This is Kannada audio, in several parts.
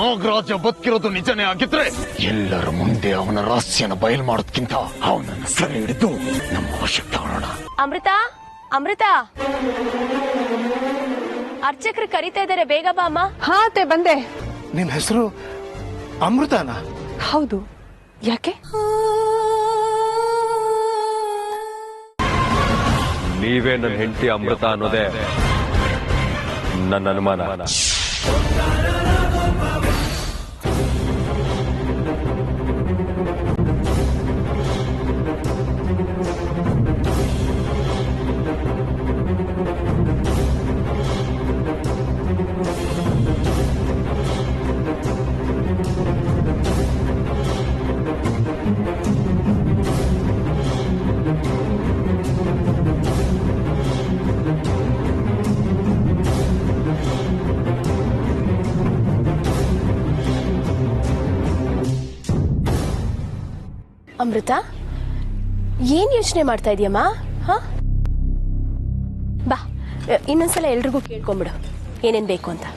ನಾಗರಾಜ ಬದುಕಿರೋದು ನಿಜನೇ ಆಗಿದ್ರೆ ಎಲ್ಲರ ಮುಂದೆ ಅವನ ರಹಸ್ಯನ ಬಯಲು ಮಾಡೋದ್ಕಿಂತ ಅವನನ್ನ ಸೆರೆ ಹಿಡಿದು ನಮ್ಮ ವಶಕ್ಕೆ ತಗೊಳ್ಳೋಣ. ಅಮೃತ, ಅಮೃತ, ಅರ್ಚಕರು ಕರಿತಾ ಇದ್ದಾರೆ, ಬೇಗ ಬಾ ಅಮ್ಮ. ಹಾ ಅತ್ತೆ ಬಂದೆ. ನಿನ್ ಹೆಸರು ಅಮೃತನಾ? ಹೌದು, ಯಾಕೆ? ನೀವೇ ನನ್ನ ಹೆಂಡತಿ ಅಮೃತ ಅನ್ನೋದೇ ನನ್ನ ಅನುಮಾನ. ಅಮೃತ, ಏನ್ ಯೋಚನೆ ಮಾಡ್ತಾ ಇದೀಯಮ್ಮ? ಬಾ, ಇನ್ನೊಂದ್ಸಲ ಎಲ್ರಿಗೂ ಕೇಳ್ಕೊಂಬಿಡು ಏನೇನ್ ಬೇಕು ಅಂತ.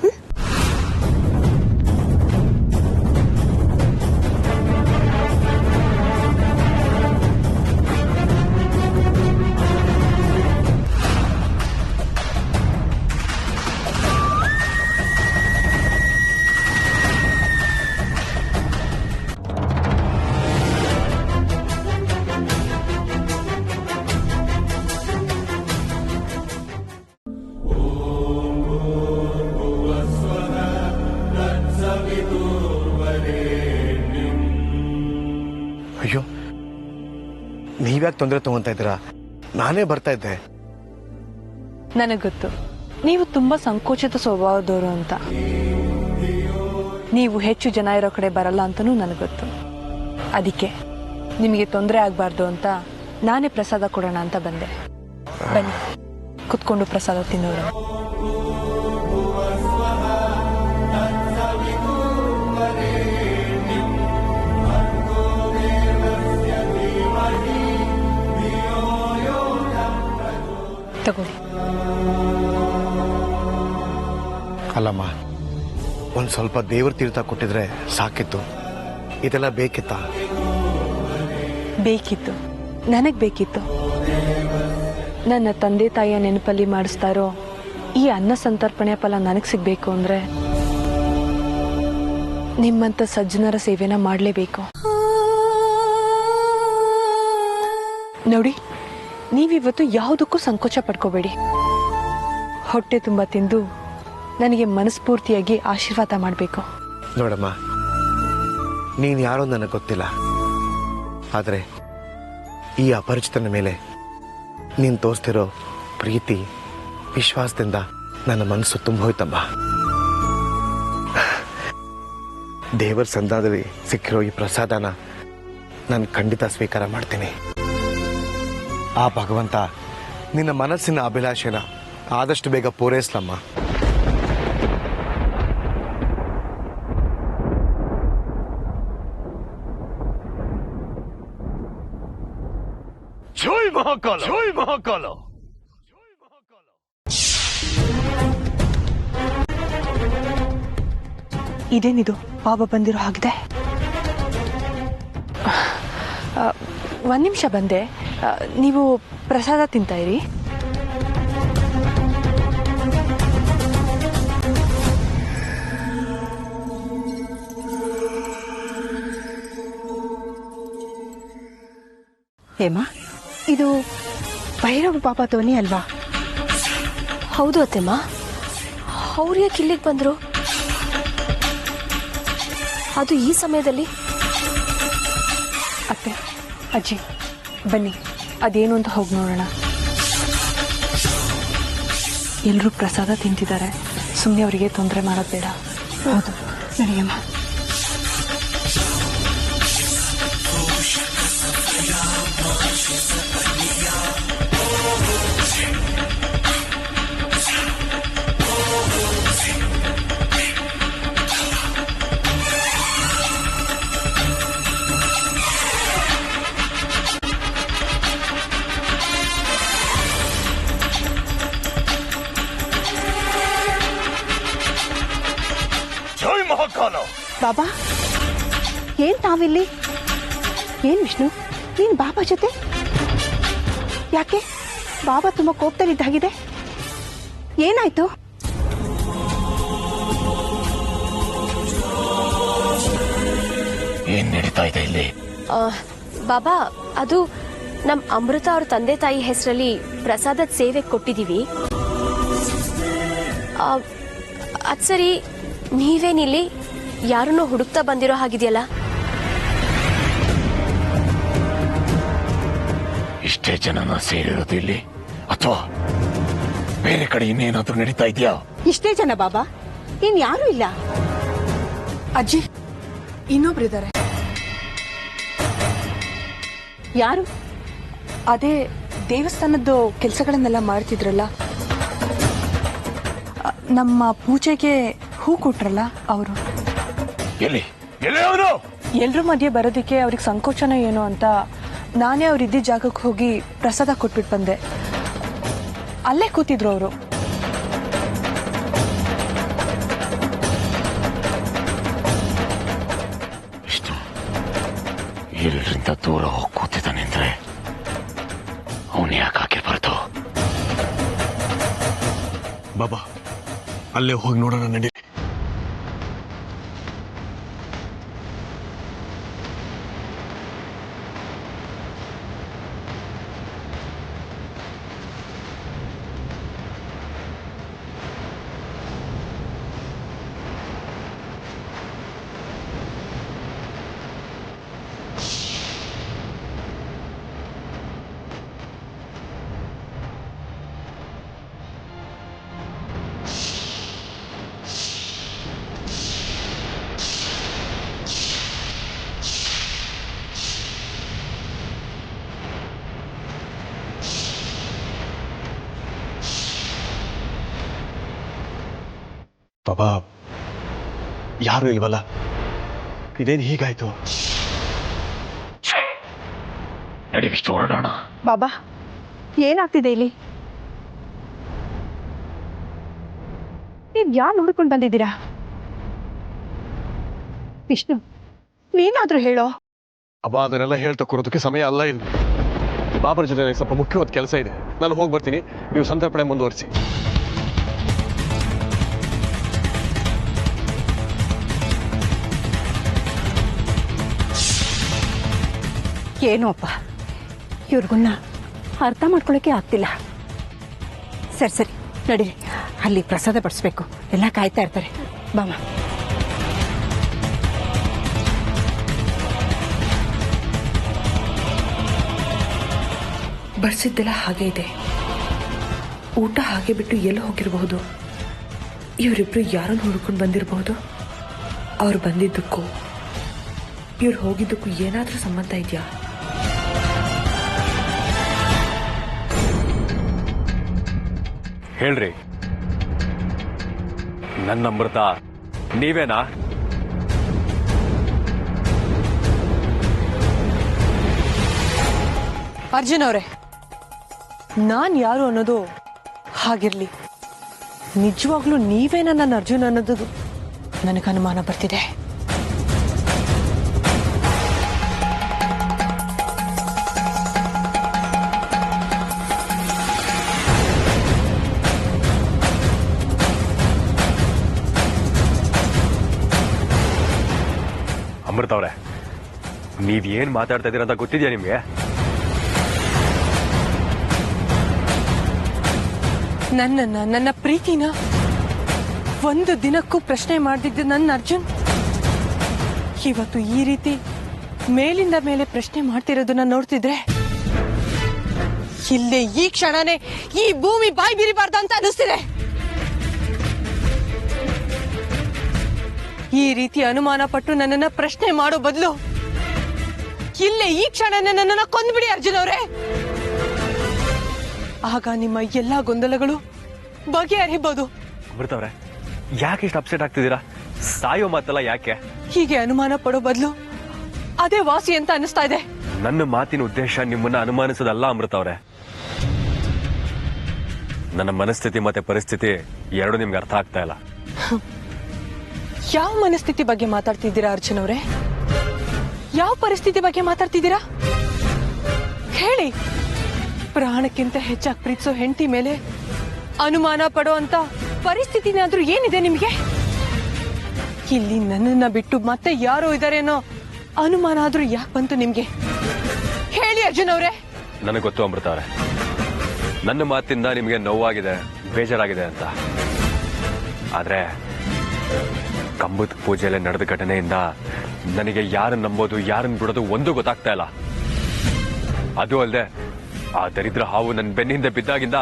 ಅಯ್ಯೋ, ನೀವ್ಯಾಕೆ ತೊಂದರೆ ತಗೊಂತಾ ಇದ್ದೀರಾ? ನಾನೇ ಬರ್ತಾ ಇದ್ದೆ. ನನಗ್ ಗೊತ್ತು ನೀವು ತುಂಬಾ ಸಂಕೋಚಿತ ಸ್ವಭಾವದವರು ಅಂತ. ನೀವು ಹೆಚ್ಚು ಜನ ಇರೋ ಕಡೆ ಬರಲ್ಲ ಅಂತನೂ ನನಗೆ ಗೊತ್ತು. ಅದಕ್ಕೆ ನಿಮಗೆ ತೊಂದರೆ ಆಗ್ಬಾರ್ದು ಅಂತ ನಾನೇ ಪ್ರಸಾದ ಕೊಡೋಣ ಅಂತ ಬಂದೆ. ಬನ್ನಿ, ಕುತ್ಕೊಂಡು ಪ್ರಸಾದ ತಿನ್ನೋರು. ತಗೊಳ್ಳಿ. ಅಲ್ಲಮ್ಮ, ಒಂದ್ ಸ್ವಲ್ಪ ದೇವ್ರ ತೀರ್ಥ ಕೊಟ್ಟಿದ್ರೆ ಸಾಕಿತ್ತು. ಇದೆಲ್ಲ ಬೇಕಿತ್ತ? ಬೇಕಿತ್ತು, ನನಗ್ ಬೇಕಿತ್ತು. ನನ್ನ ತಂದೆ ತಾಯಿಯ ನೆನಪಲ್ಲಿ ಮಾಡಿಸ್ತಾರೋ ಈ ಅನ್ನ ಸಂತರ್ಪಣೆಯ ಫಲ ನನಗ್ ಸಿಗ್ಬೇಕು ಅಂದ್ರೆ ನಿಮ್ಮಂತ ಸಜ್ಜನರ ಸೇವೆನ ಮಾಡಲೇಬೇಕು. ನೋಡಿ, ನೀವಿವತ್ತು ಯಾವುದಕ್ಕೂ ಸಂಕೋಚ ಪಡ್ಕೋಬೇಡಿ. ಹೊಟ್ಟೆ ತುಂಬ ತಿಂದು ನನಗೆ ಮನಸ್ಫೂರ್ತಿಯಾಗಿ ಆಶೀರ್ವಾದ ಮಾಡಬೇಕು. ನೋಡಮ್ಮ, ನೀನ್ ಯಾರೋ ನನಗೆ ಗೊತ್ತಿಲ್ಲ, ಆದ್ರೆ ಈ ಅಪರಿಚಿತನ ಮೇಲೆ ನೀನ್ ತೋರಿಸ್ತಿರೋ ಪ್ರೀತಿ ವಿಶ್ವಾಸದಿಂದ ನನ್ನ ಮನಸ್ಸು ತುಂಬ ಹೋಯ್ತಮ್ಮ. ದೇವರ ಸಂದಾದಲ್ಲಿ ಸಿಕ್ಕಿರೋ ಈ ಪ್ರಸಾದನ ನಾನು ಖಂಡಿತ ಸ್ವೀಕಾರ ಮಾಡ್ತೀನಿ. ಆ ಭಗವಂತ ನಿನ್ನ ಮನಸ್ಸಿನ ಅಭಿಲಾಷೆನ ಆದಷ್ಟು ಬೇಗ ಪೂರೈಸ್ಲಮ್ಮ. ಜೈ ಮಹಾಕಾಲ, ಜೈ ಮಹಾಕಾಲ. ಇದೇನಿದು ಬಾಬಾ ಬಂದಿರೋ ಹಾಗಿದೆ? ಒಂದ್ ನಿಮಿಷ ಬಂದೆ. ನೀವು ಪ್ರಸಾದ ತಿಂತಾ ಇರಿ. ಹೇಮಾ, ಇದು ಭೈರವ ಬಾಬಾ ಧ್ವನಿ ಅಲ್ವಾ? ಹೌದು ಅತ್ತೆಮ್ಮ. ಅವ್ರು ಯಾಕೆ ಇಲ್ಲಿಗೆ ಬಂದ್ರು? ಅದು ಈ ಸಮಯದಲ್ಲಿ? ಅತ್ತೆ, ಅಜ್ಜಿ ಬನ್ನಿ, ಅದೇನು ಅಂತ ಹೋಗಿ ನೋಡೋಣ. ಎಲ್ಲರೂ ಪ್ರಸಾದ ತಿಂತಿದ್ದಾರೆ, ಸುಮ್ಮನೆ ಅವರಿಗೆ ತೊಂದರೆ ಮಾಡೋದು ಬೇಡ. ಹೌದು, ನಡೆಯಮ್ಮ. ಜೈ ಮಹಾಕಾಲ. ಬಾಬಾ ಏನ್ ತಾವಿಲ್ಲಿ? ಏನ್ ವಿಷ್ಣು, ನೀನ್ ಬಾಬಾ ಜೊತೆ ಯಾಕೆ? ಬಾಬಾ ತುಂಬಾ ಕೋಪದಲ್ಲಿದ್ದಾಗಿದೆ. ಏನಾಯ್ತು? ಏನ್ ನಡೀತಾ ಇದೆ ಇಲ್ಲಿ? ಬಾಬಾ, ಅದು ನಮ್ ಅಮೃತ ಅವ್ರ ತಂದೆ ತಾಯಿ ಹೆಸರಲ್ಲಿ ಪ್ರಸಾದದ ಸೇವೆ ಕೊಟ್ಟಿದೀವಿ. ಅದ್ ಸರಿ, ನೀವೇನಿಲ್ಲಿ ಯಾರನ್ನೋ ಹುಡುಕ್ತಾ ಬಂದಿರೋ ಹಾಗಿದೆಯಲ್ಲ? ಇಷ್ಟೇ ಜನನ ಸೇರಿರೋದು ಇಲ್ಲಿ, ಅಥವಾ ಬೇರೆ ಕಡೆ ಇನ್ನೇನಾದ್ರೂ ನಡೀತಾ ಇದೆಯಾ? ಇಷ್ಟೇ ಜನ ಬಾಬಾ, ಇನ್ ಯಾರು ಇಲ್ಲ. ಅಜ್ಜಿ, ಇನ್ನೊಬ್ರಿದ್ದಾರೆ. ಯಾರು? ಅದೇ ದೇವಸ್ಥಾನದ್ದು ಕೆಲಸಗಳನ್ನೆಲ್ಲ ಮಾಡ್ತಿದ್ರಲ್ಲ, ನಮ್ಮ ಪೂಜೆಗೆ ಹೂ ಕೊಟ್ರಲ್ಲ ಅವರು. ಎಲ್ಲಿ ಎಲ್ಲಿ ಅವನು? ಎಲ್ರ ಮಧ್ಯೆ ಬರೋದಕ್ಕೆ ಅವ್ರಿಗೆ ಸಂಕೋಚನ ಏನೋ ಅಂತ ನಾನೇ ಅವ್ರಿದ್ದ ಜಾಗಕ್ಕೆ ಹೋಗಿ ಪ್ರಸಾದ ಕೊಟ್ಬಿಟ್ಟು ಬಂದೆ. ಅಲ್ಲೇ ಕೂತಿದ್ರು ಅವರು. ಇಷ್ಟು ಎಲ್ಲರಿಂದ ದೂರ ಹೋಗಿ ಕೂತಿದ್ದಾನೆ ಅಂದ್ರೆ ಅವನು ಯಾಕೆ ಹಾಕಿರ್ಬಾರ್ದು? ಬಾಬಾ ಅಲ್ಲೇ ಹೋಗಿ ನೋಡೋಣ ನಡಿ. ಬಾಬಾ ಯಾರು ಇಲ್ವಲ್ಲ, ಇದೇನು ಹೀಗಾಯ್ತು? ನಡಿ ವಿಷ್ಣು, ಹೊರಡೋಣ. ಬಾಬಾ ಏನಾಗ್ತಿದೆ ಇಲ್ಲಿ? ನೀವ್ ಯಾರು ನೋಡ್ಕೊಂಡು ಬಂದಿದ್ದೀರಾ? ವಿಷ್ಣು, ನೀನಾದ್ರೂ ಹೇಳೋ. ಅಬ್ಬ ಅದನ್ನೆಲ್ಲ ಹೇಳ್ತಾ ಕೂರೋದಕ್ಕೆ ಸಮಯ ಅಲ್ಲ ಇಲ್ಲಿ. ಬಾಬರ ಜೊತೆ ನನಗೆ ಸ್ವಲ್ಪ ಮುಖ್ಯವಾದ ಕೆಲಸ ಇದೆ, ನಾನು ಹೋಗಿ ಬರ್ತೀನಿ. ನೀವು ಸಂತರ್ಪಣೆ ಮುಂದುವರಿಸಿ. ಏನೋ ಅಪ್ಪ, ಇವ್ರಿಗನ್ನ ಅರ್ಥ ಮಾಡ್ಕೊಳಕ್ಕೆ ಆಗ್ತಿಲ್ಲ. ಸರಿ ಸರಿ ನಡೀರಿ, ಅಲ್ಲಿ ಪ್ರಸಾದ ಬಡಿಸ್ಬೇಕು, ಎಲ್ಲ ಕಾಯ್ತಾ ಇರ್ತಾರೆ. ಬಾಮ. ಬಡಿಸಿದ್ದೆಲ್ಲ ಹಾಗೆ ಇದೆ. ಊಟ ಹಾಗೆ ಬಿಟ್ಟು ಎಲ್ಲಿ ಹೋಗಿರಬಹುದು? ಇವರಿಬ್ರು ಯಾರನ್ನು ಹುಡ್ಕೊಂಡು ಬಂದಿರಬಹುದು? ಅವ್ರು ಬಂದಿದ್ದಕ್ಕೂ ಇವ್ರು ಹೋಗಿದ್ದಕ್ಕೂ ಏನಾದ್ರೂ ಸಂಬಂಧ ಇದೆಯಾ? ಹೇಳ್ರಿ, ನನ್ನ ಅಮೃತ ನೀವೇನಾ? ಅರ್ಜುನ್ ಅವರೇ, ನಾನ್ ಯಾರು ಅನ್ನೋದು ಹಾಗಿರ್ಲಿ, ನಿಜವಾಗ್ಲೂ ನೀವೇನ ನನ್ನ ಅರ್ಜುನ್ ಅನ್ನೋದು ನನಗೆ ಅನುಮಾನ ಬರ್ತಿದೆ. ಅಮೃತ ಅವ್ರೆ, ನೀವೇನ್ ಮಾತಾಡ್ತಾ ಇದೀರ ಅಂತ ಗೊತ್ತಿದ್ಯಾ ನಿಮ್ಗೆ? ನನ್ನ ಪ್ರೀತಿನ ಒಂದು ದಿನಕ್ಕೂ ಪ್ರಶ್ನೆ ಮಾಡ್ದಿದ್ದ ನನ್ನ ಅರ್ಜುನ್ ಇವತ್ತು ಈ ರೀತಿ ಮೇಲಿಂದ ಮೇಲೆ ಪ್ರಶ್ನೆ ಮಾಡ್ತಿರೋದನ್ನ ನೋಡ್ತಿದ್ರೆ ಇಲ್ಲೇ ಈ ಕ್ಷಣನೇ ಈ ಭೂಮಿ ಬಾಯಿ ಬಿರಿಬಾರ್ದು ಅಂತ ಅನಿಸ್ತಿದೆ. ಈ ರೀತಿ ಅನುಮಾನ ಪಟ್ಟು ನನ್ನನ್ನ ಪ್ರಶ್ನೆ ಮಾಡೋ ಬದಲು ಇಲ್ಲೇ ಈ ಕ್ಷಣನೇ ನನ್ನನ್ನ ಕೊಂದ್ಬಿಡಿ ಅರ್ಜುನ್ ಅವರೇ. ಆಗ ನಿಮ್ಮ ಎಲ್ಲಾ ಗೊಂದಲಗಳು ಬಗೆಹರಿಬಹುದು. ಅಮೃತ ಅವ್ರೆ, ಯಾಕೆ ಇಷ್ಟು ಅಪ್ಸೆಟ್ ಆಗ್ತಿದ್ದೀರಾ? ಸಾಯೋ ಮಾತಲ್ಲ ಯಾಕೆ? ಹೀಗೆ ಅನುಮಾನ ಪಡೋ ಬದಲು ಅದೇ ವಾಸಿ ಅಂತ ಅನಿಸ್ತಾ ಇದೆ. ನನ್ನ ಮಾತಿನ ಉದ್ದೇಶ ನಿಮ್ಮನ್ನ ಅನುಮಾನಿಸೋದಲ್ಲ ಅಮೃತ ಅವ್ರೆ. ನನ್ನ ಮನಸ್ಥಿತಿ ಮತ್ತೆ ಪರಿಸ್ಥಿತಿ ಎರಡು ನಿಮ್ಗೆ ಅರ್ಥ ಆಗ್ತಾ ಇಲ್ಲ. ಯಾವ ಮನಸ್ಥಿತಿ ಬಗ್ಗೆ ಮಾತಾಡ್ತಿದ್ದೀರಾ ಅರ್ಜುನ್ ಅವರೇ? ಯಾವ ಪರಿಸ್ಥಿತಿ ಬಗ್ಗೆ ಮಾತಾಡ್ತಿದ್ದೀರಾ ಹೇಳಿ? ಪ್ರಾಣಕ್ಕಿಂತ ಹೆಚ್ಚಾಗಿ ಪ್ರೀತಿಸೋ ಹೆಂಡತಿ ಮೇಲೆ ಅನುಮಾನ ಪಡೋ ಅಂತ ಪರಿಸ್ಥಿತಿನಾದ್ರೂ ಏನಿದೆ ನಿಮ್ಗೆ? ಇಲ್ಲಿ ನನ್ನನ್ನ ಬಿಟ್ಟು ಮತ್ತೆ ಯಾರೋ ಇದಾರೇನೋ ಅನುಮಾನ ಆದ್ರೂ ಯಾಕೆ ಬಂತು ನಿಮ್ಗೆ? ಹೇಳಿ ಅರ್ಜುನ್ ಅವರೇ. ನನಗೆ ಗೊತ್ತು ಅಮೃತ ಅವರೇ, ನನ್ನ ಮಾತಿಂದ ನಿಮಗೆ ನೋವಾಗಿದೆ, ಬೇಜಾರಾಗಿದೆ ಅಂತ. ಆದ್ರೆ ಕಂಬದ ಪೂಜೆಯಲ್ಲಿ ನಡೆದ ಘಟನೆಯಿಂದ ನನಗೆ ಯಾರನ್ನ ನಂಬೋದು ಯಾರನ್ನ ಬಿಡೋದು ಒಂದೂ ಗೊತ್ತಾಗ್ತಾ ಇಲ್ಲ. ಅದು ಅಲ್ಲದೆ ಆ ದರಿದ್ರ ಹಾವು ನನ್ನ ಬೆನ್ನಿಂದ ಬಿದ್ದಾಗಿಂದ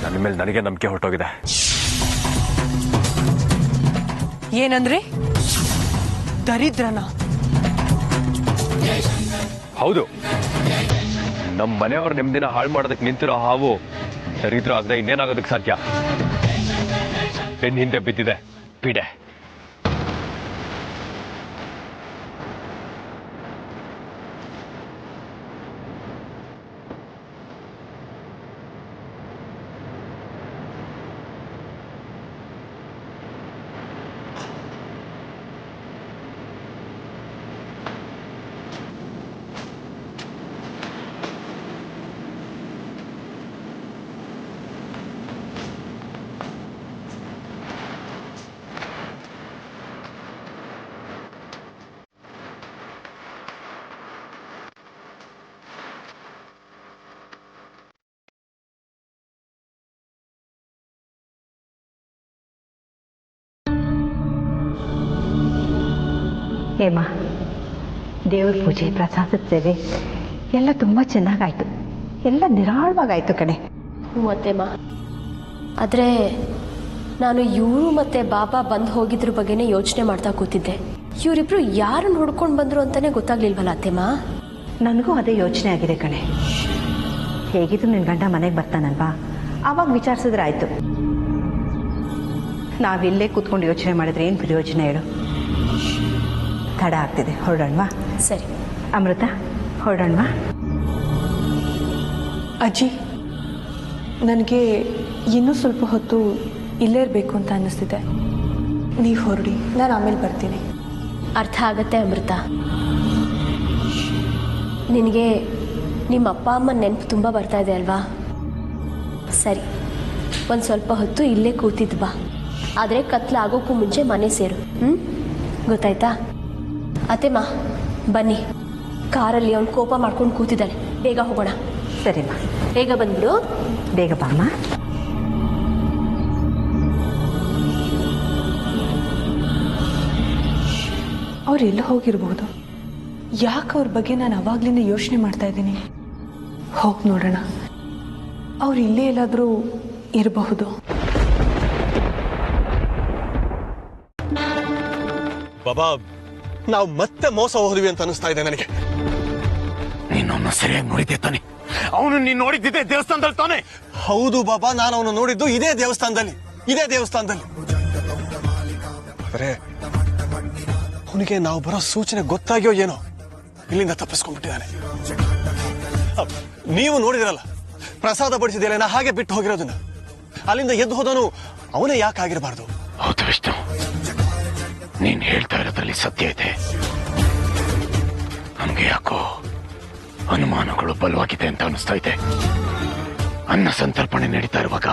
ನನ್ನ ಮೇಲೆ ನನಗೆ ನಂಬಿಕೆ ಹೊರಟೋಗಿದೆ. ಏನಂದ್ರೆ ದರಿದ್ರನ? ಹೌದು, ನಮ್ಮ ಮನೆಯವ್ರ ನೆಮ್ಮದಿನ ಹಾಳು ಮಾಡೋದಕ್ಕೆ ನಿಂತಿರೋ ಹಾವು ದರಿದ್ರ ಆಗದೆ ಇನ್ನೇನಾಗೋದಕ್ಕೆ ಸಾಧ್ಯ? ಬೆನ್ನ ಹಿಂದೆ ಬಿದ್ದಿದೆ ಪೀಡೆ. ಹೇಮ, ದೇವ್ರ ಪೂಜೆ, ಪ್ರಸಾದದ ಸೇವೆ ಎಲ್ಲ ತುಂಬ ಚೆನ್ನಾಗಾಯ್ತು. ಎಲ್ಲ ನಿರಾಳವಾಗಾಯ್ತು ಕಣೆ. ಮತ್ತೆಮ್ಮ, ಆದರೆ ನಾನು ಇವರು ಮತ್ತೆ ಬಾಬಾ ಬಂದು ಹೋಗಿದ್ರ ಬಗ್ಗೆನೇ ಯೋಚನೆ ಮಾಡ್ತಾ ಕೂತಿದ್ದೆ. ಇವರಿಬ್ರು ಯಾರನ್ನು ಹುಡ್ಕೊಂಡು ಬಂದ್ರು ಅಂತಾನೆ ಗೊತ್ತಾಗ್ಲಿಲ್ವಲ್ಲ ಅತ್ತೆಮ್ಮ? ನನಗೂ ಅದೇ ಯೋಚನೆ ಆಗಿದೆ ಕಣೆ. ಹೇಗಿದ್ರು ನಿನ್ನ ಗಂಡ ಮನೆಗೆ ಬರ್ತಾನಲ್ವಾ, ಆವಾಗ ವಿಚಾರಿಸಿದ್ರೆ ಆಯ್ತು. ನಾವಿಲ್ಲೇ ಕೂತ್ಕೊಂಡು ಯೋಚನೆ ಮಾಡಿದ್ರೆ ಏನು ಪ್ರಯೋಜನ ಹೇಳು? ತಡ ಆಗ್ತಿದೆ, ಹೊರಡೋಣವಾ? ಸರಿ ಅಮೃತ, ಹೊರಡೋಣವಾ? ಅಜ್ಜಿ, ನನಗೆ ಇನ್ನೂ ಸ್ವಲ್ಪ ಹೊತ್ತು ಇಲ್ಲೇ ಇರಬೇಕು ಅಂತ ಅನ್ನಿಸ್ತಿದೆ. ನೀವು ಹೊರಡಿ, ನಾನು ಆಮೇಲೆ ಬರ್ತೀನಿ. ಅರ್ಥ ಆಗತ್ತೆ ಅಮೃತ. ನಿನಗೆ ನಿಮ್ಮ ಅಪ್ಪ ಅಮ್ಮನ ನೆನಪು ತುಂಬ ಬರ್ತಾ ಇದೆ ಅಲ್ವಾ? ಸರಿ, ಒಂದು ಸ್ವಲ್ಪ ಹೊತ್ತು ಇಲ್ಲೇ ಕೂತಿದ್ದು ಬಾ. ಆದರೆ ಕತ್ಲಾಗೋಕ್ಕೂ ಮುಂಚೆ ಮನೆ ಸೇರು. ಗೊತ್ತಾಯ್ತಾ? ಅತ್ತೆಮ್ಮ ಬನ್ನಿ, ಕಾರಲ್ಲಿ ಅವ್ನು ಕೋಪ ಮಾಡ್ಕೊಂಡು ಕೂತಿದ್ದಾನೆ. ಬೇಗ ಹೋಗೋಣ. ಸರಿಮ್ಮ, ಬೇಗ ಬಂದ್ಬಿಡು. ಬೇಗ ಬಾಮ್ಮ. ಅವರೆಲ್ಲ ಹೋಗಿರ್ಬೋದು. ಯಾಕೆ ಅವ್ರ ಬಗ್ಗೆ ನಾನು ಅವಾಗ್ಲಿಂದ ಯೋಚನೆ ಮಾಡ್ತಾ ಇದ್ದೀನಿ. ಹೋಗಿ ನೋಡೋಣ, ಅವ್ರು ಇಲ್ಲೇ ಎಲ್ಲಾದರೂ ಇರಬಹುದು. ಬಾಬಾ, ನಾವು ಮತ್ತೆ ಮೋಸ ಹೋದ್ವಿ ಅಂತ ಅನಿಸ್ತಾ ಇದೆ ನನಗೆ. ನೀನು ಸರಿಯಾಗಿ ನೋಡಿದ್ದೆ ತಾನೆ? ಅವನು ನೀನು ನೋಡಿದ್ದಿದೆ ದೇವಸ್ಥಾನದಲ್ಲಿ ತಾನೆ? ಹೌದು ಬಾಬಾ, ನಾನು ಅವನು ನೋಡಿದ್ದು ಇದೇ ದೇವಸ್ಥಾನದಲ್ಲಿ. ಆದರೆ ಅವನಿಗೆ ನಾವು ಬರೋ ಸೂಚನೆ ಗೊತ್ತಾಗ್ಯೋ ಏನೋ ಇಲ್ಲಿಂದ ತಪ್ಪಿಸ್ಕೊಂಡ್ಬಿಟ್ಟಿದ್ದಾನೆ. ನೀವು ನೋಡಿದಿರಲ್ಲ, ಪ್ರಸಾದ ಬಡಿಸಿದೆಯಲ್ಲ, ನಾ ಹಾಗೆ ಬಿಟ್ಟು ಹೋಗಿರೋದನ್ನ. ಅಲ್ಲಿಂದ ಎದ್ದು ಹೋದನು ಅವನೇ ಯಾಕೆ ಆಗಿರಬಾರ್ದು? ಹೌದು ವಿಷ್ಣು, ನೀನ್ ಹೇಳ್ತಾ ಇರೋದ್ರಲ್ಲಿ ಸತ್ಯ ಇದೆ. ನನಗೆ ಯಾಕೋ ಅನುಮಾನಗಳು ಬಲವಾಗಿದೆ ಅಂತ ಅನಿಸ್ತಾ ಇದೆ. ಅನ್ನ ಸಂತರ್ಪಣೆ ನಡೀತಾ ಇರುವಾಗ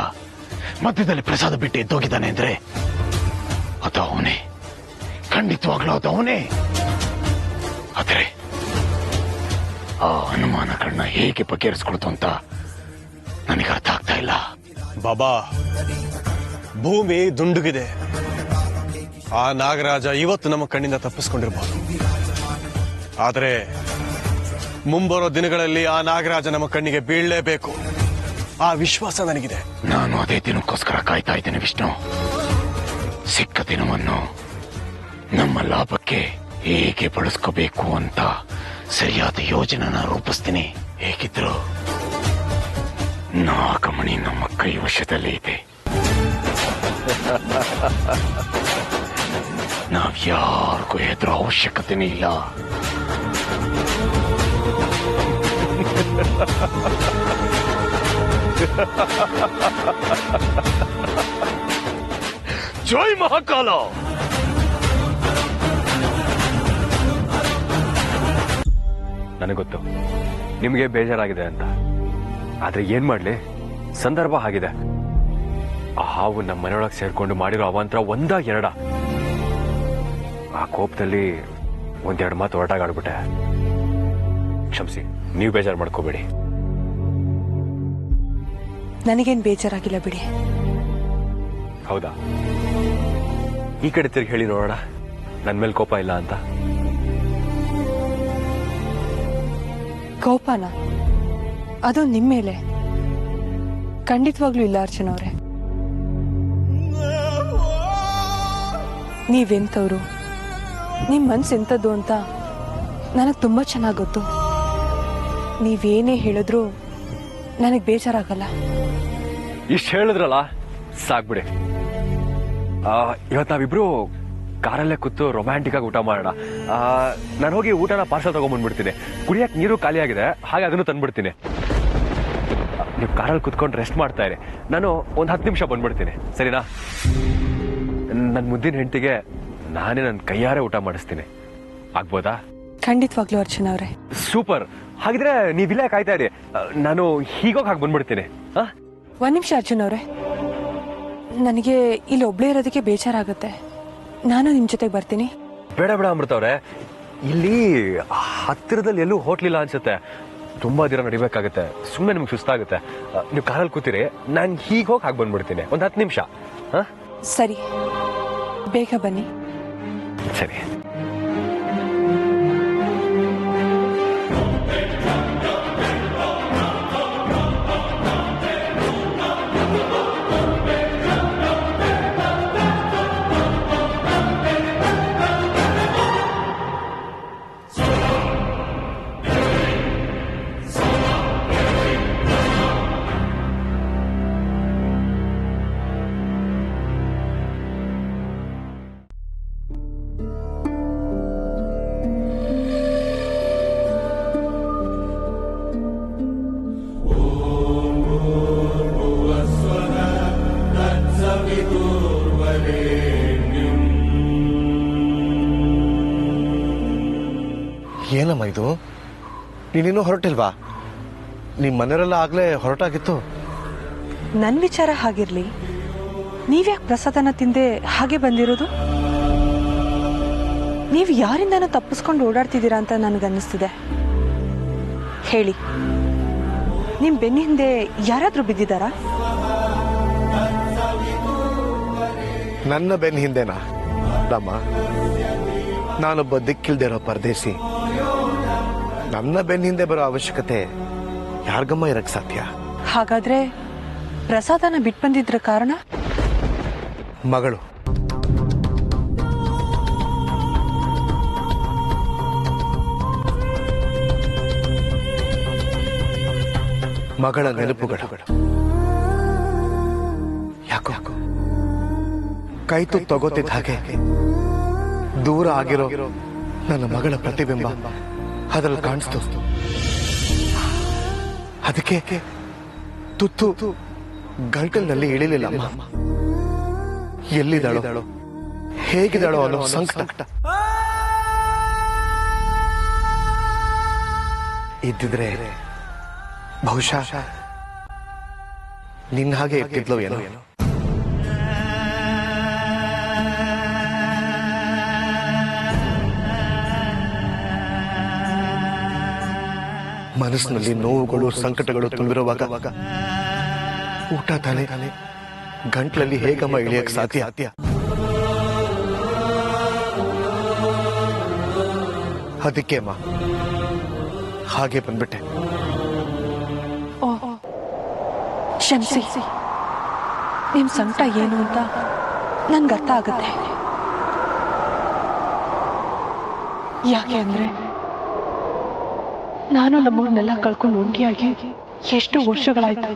ಮಧ್ಯದಲ್ಲಿ ಪ್ರಸಾದ ಬಿಟ್ಟು ಎದ್ದೋಗಿದ್ದಾನೆ ಅಂದ್ರೆ ಅದು ಅವನೇ, ಖಂಡಿತವಾಗ್ಲೂ ಅದು ಅವನೇ. ಆದರೆ ಆ ಅನುಮಾನಗಳನ್ನ ಹೇಗೆ ಬಗೆಹರಿಸ್ಕೊಳ್ತು ಅಂತ ನನಗೆ ಅರ್ಥ ಆಗ್ತಾ ಇಲ್ಲ. ಬಾಬಾ, ಭೂಮಿ ದುಂಡುಗಿದೆ. ಆ ನಾಗರಾಜ ಇವತ್ತು ನಮ್ಮ ಕಣ್ಣಿಂದ ತಪ್ಪಿಸ್ಕೊಂಡಿರ್ಬೋದು. ಆದರೆ ಮುಂಬರೋ ದಿನಗಳಲ್ಲಿ ಆ ನಾಗರಾಜ ನಮ್ಮ ಕಣ್ಣಿಗೆ ಬೀಳಲೇಬೇಕು. ಆ ವಿಶ್ವಾಸ ನನಗಿದೆ. ನಾನು ಅದೇ ದಿನಕ್ಕೋಸ್ಕರ ಕಾಯ್ತಾ ಇದ್ದೇನೆ ವಿಷ್ಣು. ಸಿಕ್ಕ ದಿನವನ್ನು ನಮ್ಮ ಲಾಭಕ್ಕೆ ಹೇಗೆ ಬಳಸ್ಕೋಬೇಕು ಅಂತ ಸರಿಯಾದ ಯೋಜನೆನ ರೂಪಿಸ್ತೀನಿ. ಹೇಗಿದ್ರು ನಾಗಮಣಿ ನಮ್ಮ ಕೈ ವಶದಲ್ಲಿ ಇದೆ. ನಾವ್ಯಾರಿಗೂ ಹೆದರೋ ಅವಶ್ಯಕತೆನೇ ಇಲ್ಲ. ಜೈ ಮಹಾಕಾಲ. ನನಗೊತ್ತು ನಿಮಗೆ ಬೇಜಾರಾಗಿದೆ ಅಂತ. ಆದ್ರೆ ಏನ್ ಮಾಡ್ಲಿ, ಸಂದರ್ಭ ಆಗಿದೆ. ಆ ಹಾವು ನಮ್ಮ ಮನೆಯೊಳಗೆ ಸೇರ್ಕೊಂಡು ಮಾಡಿರೋ ಅವಾಂತರ ಒಂದ ಎರಡ. ಆ ಕೋಪದಲ್ಲಿ ಒಂದೆರಡು ಮಾತು ಹೊರಟಾಗಾಡ್ಬಿಟ್ಟೆ. ಕ್ಷಮಿಸಿ, ನೀವು ಬೇಜಾರು ಮಾಡ್ಕೋಬೇಡಿ. ನನಗೇನು ಬೇಜಾರಾಗಿಲ್ಲ ಬಿಡಿ. ಹೌದಾ? ಈ ಕಡೆ ತಿರುಗಿ ಹೇಳಿ ನೋಡೋಣ, ನನ್ನ ಮೇಲೆ ಕೋಪ ಇಲ್ಲ ಅಂತ. ಕೋಪನ? ಅದು ನಿಮ್ಮ ಮೇಲೆ? ಖಂಡಿತವಾಗ್ಲೂ ಇಲ್ಲ ಅರ್ಚನಾ ಅವರೇ. ನೀವೆಂಥವ್ರು, ನಿಮ್ಮ ಮನ್ಸು ಎಂಥದ್ದು ಅಂತ ನನಗೆ ತುಂಬ ಚೆನ್ನಾಗಿ ಗೊತ್ತು. ನೀವೇನೇ ಹೇಳಿದ್ರು ನನಗೆ ಬೇಜಾರಾಗಲ್ಲ. ಇಷ್ಟು ಹೇಳಿದ್ರಲ್ಲ ಸಾಕ್ಬಿಡಿ. ಇವತ್ತು ನಾವಿಬ್ರು ಕಾರಲ್ಲೇ ಕೂತು ರೊಮ್ಯಾಂಟಿಕ್ ಆಗಿ ಊಟ ಮಾಡೋಣ. ನಾನು ಹೋಗಿ ಊಟನ ಪಾರ್ಸಲ್ ತಗೊಂಡ್ಬಂದ್ಬಿಡ್ತೀನಿ. ಕುಡಿಯಕ್ಕೆ ನೀರು ಖಾಲಿ ಆಗಿದೆ, ಹಾಗೆ ಅದನ್ನು ತಂದ್ಬಿಡ್ತೀನಿ. ನೀವು ಕಾರಲ್ಲಿ ಕುತ್ಕೊಂಡು ರೆಸ್ಟ್ ಮಾಡ್ತಾ ಇರಿ, ನಾನು ಒಂದು 10 ನಿಮಿಷ ಬಂದ್ಬಿಡ್ತೀನಿ, ಸರಿನಾ? ನನ್ನ ಮುದ್ದಿನ ಹೆಂಡತಿಗೆ ನಾನೇ ನನ್ನ ಕೈಯಾರೆ ಊಟ ಮಾಡಿಸ್ತೀನಿ, ಆಗ್ಬೋದಾ? ಖಂಡಿತವಾಗ್ಲೂ ಅರ್ಚನಾ ಅವರೇ. ಸೂಪರ್. ಹಾಗಿದ್ರೆ ನೀವಿಲ್ಲೇ ಕಾಯ್ತಾ ಇರಿ, ನಾನು ಹೀಗೋಗಿ ಹಾಗೆ ಬಂದ್ಬಿಡ್ತೀನಿ. ಒಂದು ನಿಮಿಷ ಅರ್ಜುನ್ ಅವರೇ, ನನಗೆ ಇಲ್ಲಿ ಒಬ್ಳೇ ಇರೋದಕ್ಕೆ ಬೇಜಾರಾಗುತ್ತೆ. ನಾನು ನಿಮ್ಮ ಜೊತೆಗೆ ಬರ್ತೀನಿ. ಬೇಡ ಬೇಡ ಅಮೃತ ಅವ್ರೆ, ಇಲ್ಲಿ ಹತ್ತಿರದಲ್ಲಿ ಎಲ್ಲೂ ಹೋಟ್ಲಿಲ್ಲ ಅನ್ಸುತ್ತೆ. ತುಂಬಾ ದಿನ ನಡಿಬೇಕಾಗುತ್ತೆ, ಸುಮ್ಮನೆ ನಿಮ್ಗೆ ಸುಸ್ತಾಗುತ್ತೆ. ನೀವು ಕಾರಲ್ಲಿ ಕೂತಿರಿ, ನಾನು ಹೀಗೆ ಹೋಗಿ ಹಾಗೆ ಬಂದ್ಬಿಡ್ತೀನಿ, ಒಂದು 10 ನಿಮಿಷ. ಸರಿ, ಬೇಗ ಬನ್ನಿ. ಸರಿ. ಏನಮ್ಮ ಇದು? ನೀನಿನ್ನೂ ಹೊರಟಿಲ್ವಾ? ನಿಮ್ಮ ಮನೆಯವರೆಲ್ಲ ಆಗ್ಲೇ ಹೊರಟಾಗಿತ್ತು. ನನ್ನ ವಿಚಾರ ಹಾಗಿರ್ಲಿ, ನೀವ್ಯಾಕೆ ಪ್ರಸಾದನ ತಿಂದೆ ಹಾಗೆ ಬಂದಿರೋದು? ನೀವು ಯಾರಿಂದನೂ ತಪ್ಪಿಸ್ಕೊಂಡು ಓಡಾಡ್ತಿದ್ದೀರಾ ಅಂತ ನನಗನ್ನಿಸ್ತಿದೆ. ಹೇಳಿ, ನಿಮ್ಮ ಬೆನ್ನ ಹಿಂದೆ ಯಾರಾದ್ರೂ ಬಿದ್ದಿದ್ದಾರಾ? ನನ್ನ ಬೆನ್ನ ಹಿಂದೆನಾ? ಅಮ್ಮ, ನಾನೊಬ್ಬ ದಿಕ್ಕಿಲ್ದೇ ಇರೋ ಪರದೇಸಿ. ನನ್ನ ಬೆನ್ನ ಹಿಂದೆ ಬರೋ ಅವಶ್ಯಕತೆ ಯಾರಿಗಮ್ಮ ಇರಕ್ ಸಾಧ್ಯ? ಹಾಗಾದ್ರೆ ಪ್ರಸಾದನ ಬಿಟ್ಟು ಬಂದಿದ್ರ ಕಾರಣ? ಮಗಳು. ಮಗಳ ನೆನಪುಗಳು. ಯಾಕೋ ಕೈ ತುತ್ತು ತಗೋತಿದ್ದ ಹಾಗೆ ದೂರ ಆಗಿರೋ ನನ್ನ ಮಗಳ ಪ್ರತಿಬಿಂಬ ಅದರಲ್ಲಿ ಕಾಣಿಸ್ತು. ಅದಕ್ಕೆ ತುತ್ತು ಗಂಟಲಿನಲ್ಲಿ ಇಳಿಲಿಲ್ಲ. ಎಲ್ಲಿದ್ದಾಳೋ, ಹೇಗಿದ್ದಾಳೋ ಅನ್ನೋ ಸಂಕಟ ಇದ್ದಿದ್ರೆ ಬಹುಶಃ ನಿನ್ನ ಹಾಗೆ ಇರ್ತಿದ್ಲೋ ಏನೋ. ಮನಸ್ಸಿನಲ್ಲಿ ನೋವುಗಳು, ಸಂಕಟಗಳು ತುಂಬಿರುವಾಗ ಊಟ ತಾನೇ ಗಂಟ್ಲಲ್ಲಿ ಹೇಗಮ್ಮ ಇಳಿಯಕ್ ಸಾಧ್ಯ? ಅದಕ್ಕೆ ಅಮ್ಮ ಹಾಗೆ ಬಂದ್ಬಿಟ್ಟೆ. ಕ್ಷಮಿಸಿ, ನಿಮ್ ಸಂಕಟ ಏನು ಅಂತ ನನ್ಗೆ ಅರ್ಥ ಆಗುತ್ತೆ. ಯಾಕೆ ಅಂದ್ರೆ ನಾನು ನಮ್ಮನ್ನೆಲ್ಲ ಕಳ್ಕೊಂಡು ಒಂಟಿಯಾಗಿ ಎಷ್ಟು ವರ್ಷಗಳಾಯ್ತು.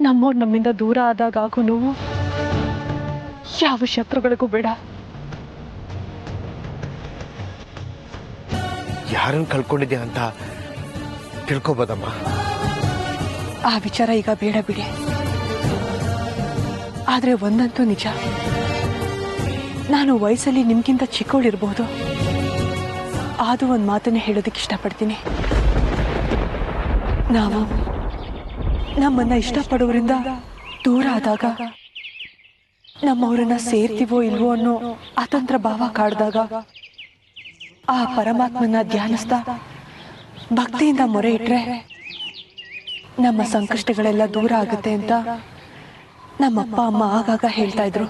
ನಮ್ಮವ್ರು ನಮ್ಮಿಂದ ದೂರ ಆದಾಗ ಆಗೋ ನೋವು ಯಾವ ಶತ್ರುಗಳಿಗೂ ಬೇಡ. ಯಾರನ್ನು ಕಳ್ಕೊಂಡಿದ್ಯಾ ಅಂತ ತಿಳ್ಕೊಬೋದಮ್ಮ? ಆ ವಿಚಾರ ಈಗ ಬೇಡ ಬಿಡಿ. ಆದ್ರೆ ಒಂದಂತೂ ನಿಜ, ನಾನು ವಯಸ್ಸಲ್ಲಿ ನಿಮ್ಗಿಂತ ಚಿಕ್ಕವಳಿರ್ಬೋದು, ಆದರೂ ಒಂದು ಮಾತನ್ನೇ ಹೇಳೋದಕ್ಕೆ ಇಷ್ಟಪಡ್ತೀನಿ. ನಾವು ನಮ್ಮನ್ನ ಇಷ್ಟಪಡೋರಿಂದ ದೂರ ಆದಾಗ, ನಮ್ಮವರನ್ನ ಸೇರ್ತೀವೋ ಇಲ್ವೋ ಅನ್ನೋ ಅತಂತ್ರ ಭಾವ ಕಾಡ್ದಾಗ, ಆ ಪರಮಾತ್ಮನ ಧ್ಯಾನಿಸ್ತಾ ಭಕ್ತಿಯಿಂದ ಮೊರೆ ಇಟ್ರೆ ನಮ್ಮ ಸಂಕಷ್ಟಗಳೆಲ್ಲ ದೂರ ಆಗುತ್ತೆ ಅಂತ ನಮ್ಮಪ್ಪ ಅಮ್ಮ ಆಗಾಗ ಹೇಳ್ತಾ ಇದ್ರು.